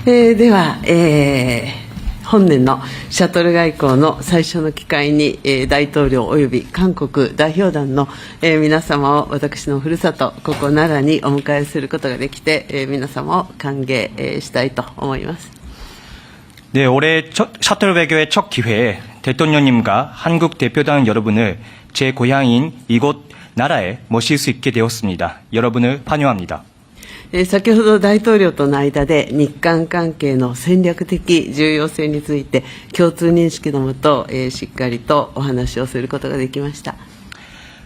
では、本年のシャトル外交の最初の機会に、大統領及び韓国代表団の、皆様を私のふるさと、ここ奈良にお迎えすることができて、皆様を歓迎、したいと思います。 네, 올해 셔틀 외교의 첫 기회에 대통령님과 한국 대표단 여러분을 제 고향인 이곳 나라에 모실 수 있게 되었습니다. 여러분을 환영합니다. 先ほど大統領との間で日韓関係の戦略的重要性について共通認識のもと、しっかりとお話をすることができました。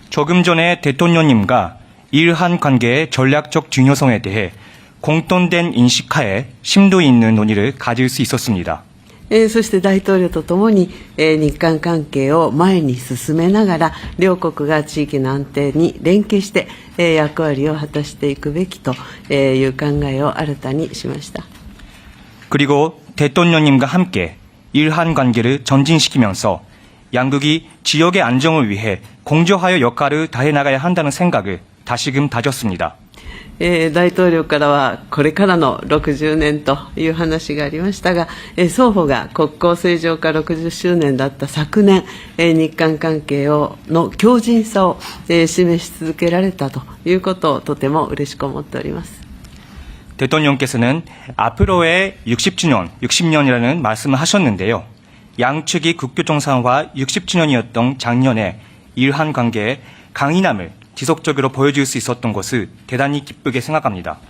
조금 전에 대통령님과 일한 관계의 전략적 중요성에 대해 공통된 인식하에 심도 있는 논의를 가질 수 있었습니다. そして大統領とともに、日韓関係を前に進めながら両国が地域の安定に連携して、役割を果たしていくべきという考えを新たにしました。 그리고 대통령님과 함께 일한 관계를 전진시키면서 양국이 지역의 안정을 위해 공조하여 역할을 다해 나가야 한다는 생각을 다시금 다졌습니다. 大統領からはこれからの60年という話がありましたが、双方が国交正常化60周年だった昨年、日韓関係の強靭さを示し続けられたということをとても嬉しく思っております。 대통령께서는 앞으로의 60년이라는 말씀을 하셨는데요. 양측이 국교 정상화 60주년이었던 작년에 일한 관계의 강인함을 지속적으로 보여줄 수 있었던 것을 대단히 기쁘게 생각합니다.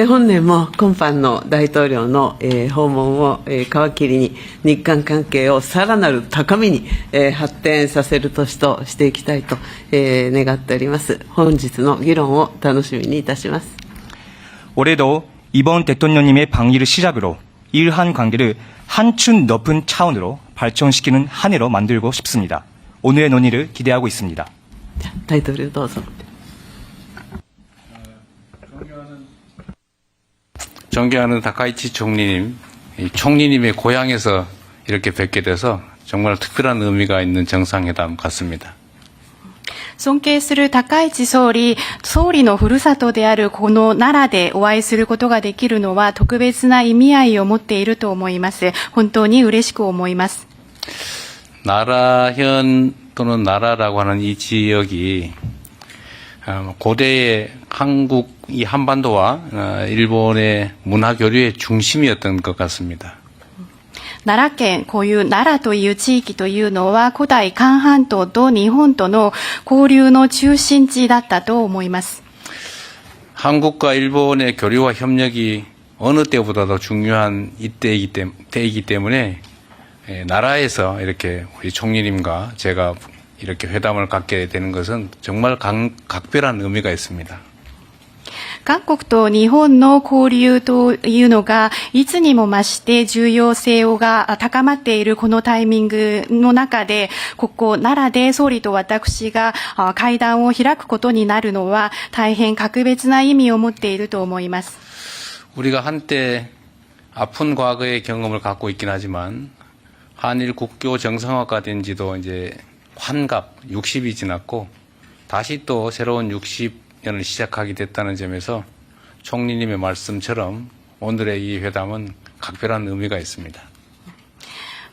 本年も今般の大統領の、訪問を、皮切りに日韓関係をさらなる高みに、発展させる年としていきたいと、願っております。本日の議論を楽しみにいたします。 올해도 이번 대통령님의 방위를 시작으로 일한 관계를 한층 높은 차원으로 발전시키는 한 해로 만들고 싶습니다. 오늘의 논의를 기대하고 있습니다. 大統領どうぞ。 존경하는 다카이치 총리님, 총리님의 고향에서 이렇게 뵙게 돼서 정말 특별한 의미가 있는 정상회담 같습니다. 尊敬する高市総理のふるさとであるこの奈良でお会いすることができるのは特別な意味合いを持っていると思います。本当に嬉しく思います。 나라현 또는 나라라고 하는 이 지역이 고대의 한국 이 한반도와 일본의 문화 교류의 중심이었던 것 같습니다. 奈良県、こういう奈良という地域というのは古代韓半島と日本との交流の中心地だったと思います。 한국과 일본의 교류와 협력이 어느 때보다도 중요한 때이기 때문에 나라에서 이렇게 우리 총리님과 제가 이렇게 회담을 갖게 되는 것은 정말 각별한 의미가 있습니다. 韓国と日本の交流というのがいつにも増して重要性が高まっているこのタイミングの中で、ここ奈良で総理と私が会談を開くことになるのは大変格別な意味を持っていると思います。 우리가 한때 아픈 과거의 경험을 갖고 있긴 하지만 한일 국교 정상화가 된 지도 이제 환갑 60이 지났고 다시 또 새로운 60년을 시작하게 됐다는 점에서 총리님의 말씀처럼 오늘의 이 회담은 각별한 의미가 있습니다.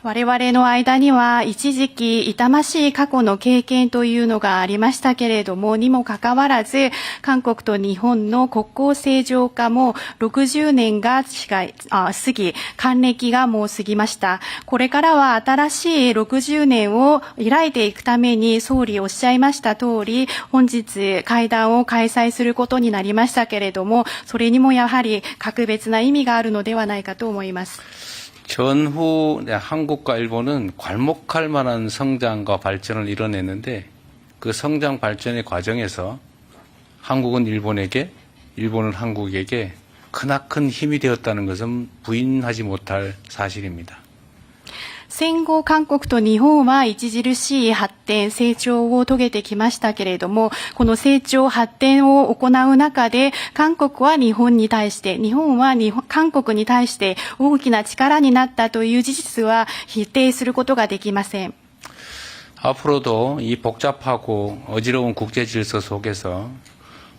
我々の間には一時期痛ましい過去の経験というのがありましたけれども、にもかかわらず韓国と日本の国交正常化も60年が過ぎ、還暦がもう過ぎました。これからは新しい60年を開いていくために総理おっしゃいました通り、本日会談を開催することになりましたけれども、それにもやはり格別な意味があるのではないかと思います。 전후 한국과 일본은 괄목할 만한 성장과 발전을 이뤄냈는데 그 성장 발전의 과정에서 한국은 일본에게, 일본은 한국에게 크나큰 힘이 되었다는 것은 부인하지 못할 사실입니다. 戦後韓国と日本は著しい発展、成長を遂げてきましたけれども、この成長、発展を行う中で、韓国は日本に対して、日本は韓国に対して大きな力になったという事実は否定することができません。 앞으로도 이 복잡하고 어지러운 국제 질서 속에서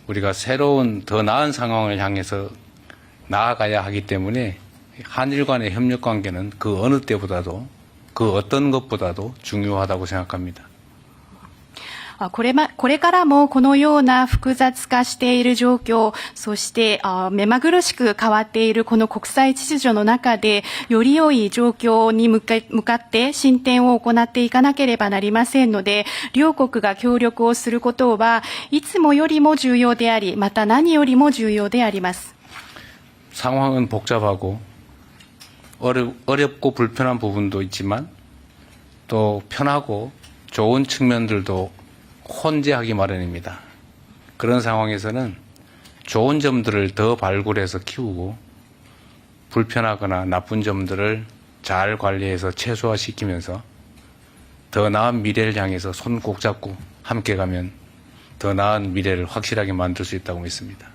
우리가 새로운 더 나은 상황을 향해서 나아가야 하기 때문에 한일 간의 협력 관계는 그 어느 때보다도 그 어떤 것보다도 중요하다고 생각합니다. これからもこのような複雑化している状況、そして目まぐるしく変わっているこの国際秩序の中で、より良い状況に向かって進展を行っていかなければなりませんので、両国が協力をすることはいつもよりも重要であり、また何よりも重要であります。 상황은 복잡하고 어렵고 불편한 부분도 있지만 또 편하고 좋은 측면들도 혼재하기 마련입니다. 그런 상황에서는 좋은 점들을 더 발굴해서 키우고 불편하거나 나쁜 점들을 잘 관리해서 최소화시키면서 더 나은 미래를 향해서 손 꼭 잡고 함께 가면 더 나은 미래를 확실하게 만들 수 있다고 믿습니다.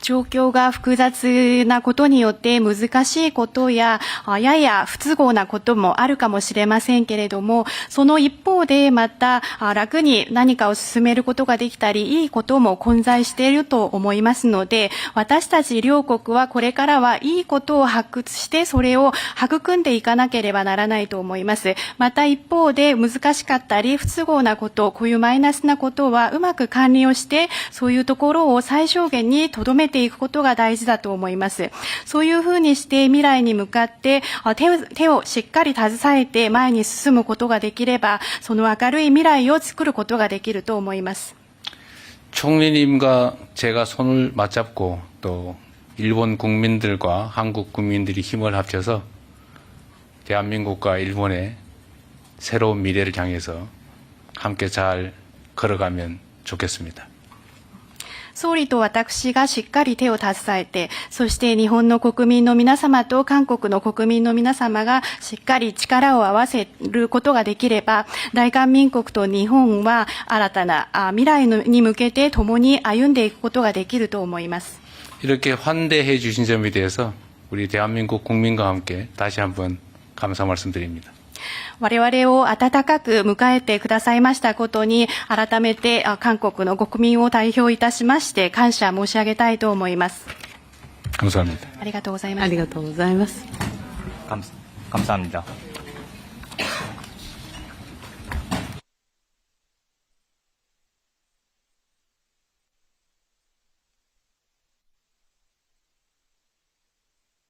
状況が複雑なことによって難しいことや、やや不都合なこともあるかもしれませんけれども、その一方でまた楽に何かを進めることができたり、いいことも混在していると思いますので、私たち両国はこれからはいいことを発掘して、それを育んでいかなければならないと思います。また一方で難しかったり、不都合なこと、こういうマイナスなことはうまく管理をして、そういうところを最小限に留めていくことが大事だと思います。そういうふうにして未来に向かって手をしっかり携えて前に進むことができれば、その明るい未来を作ることができると思います。 총리님과 제가 손을 맞잡고 또 일본 국민들과 한국 국민들이 힘을 합쳐서 대한민국과 일본의 새로운 미래를 향해서 함께 잘 걸어가면 좋겠습니다. 総理と私がしっかり手を携えて、そして日本の国民の皆様と韓国の国民の皆様がしっかり力を合わせることができれば、大韓民国と日本は新たな未来に向けて共に歩んでいくことができると思います。 이렇게 환대해 주신 점에 대해서 우리 대한민국 국민과 함께 다시 한번 감사 말씀드립니다. 我々を温かく迎えてくださいましたことに、改めて韓国の国民を代表いたしまして感謝申し上げたいと思います。 감사합니다. ありがとうございました。ありがとうございます。 감사합니다.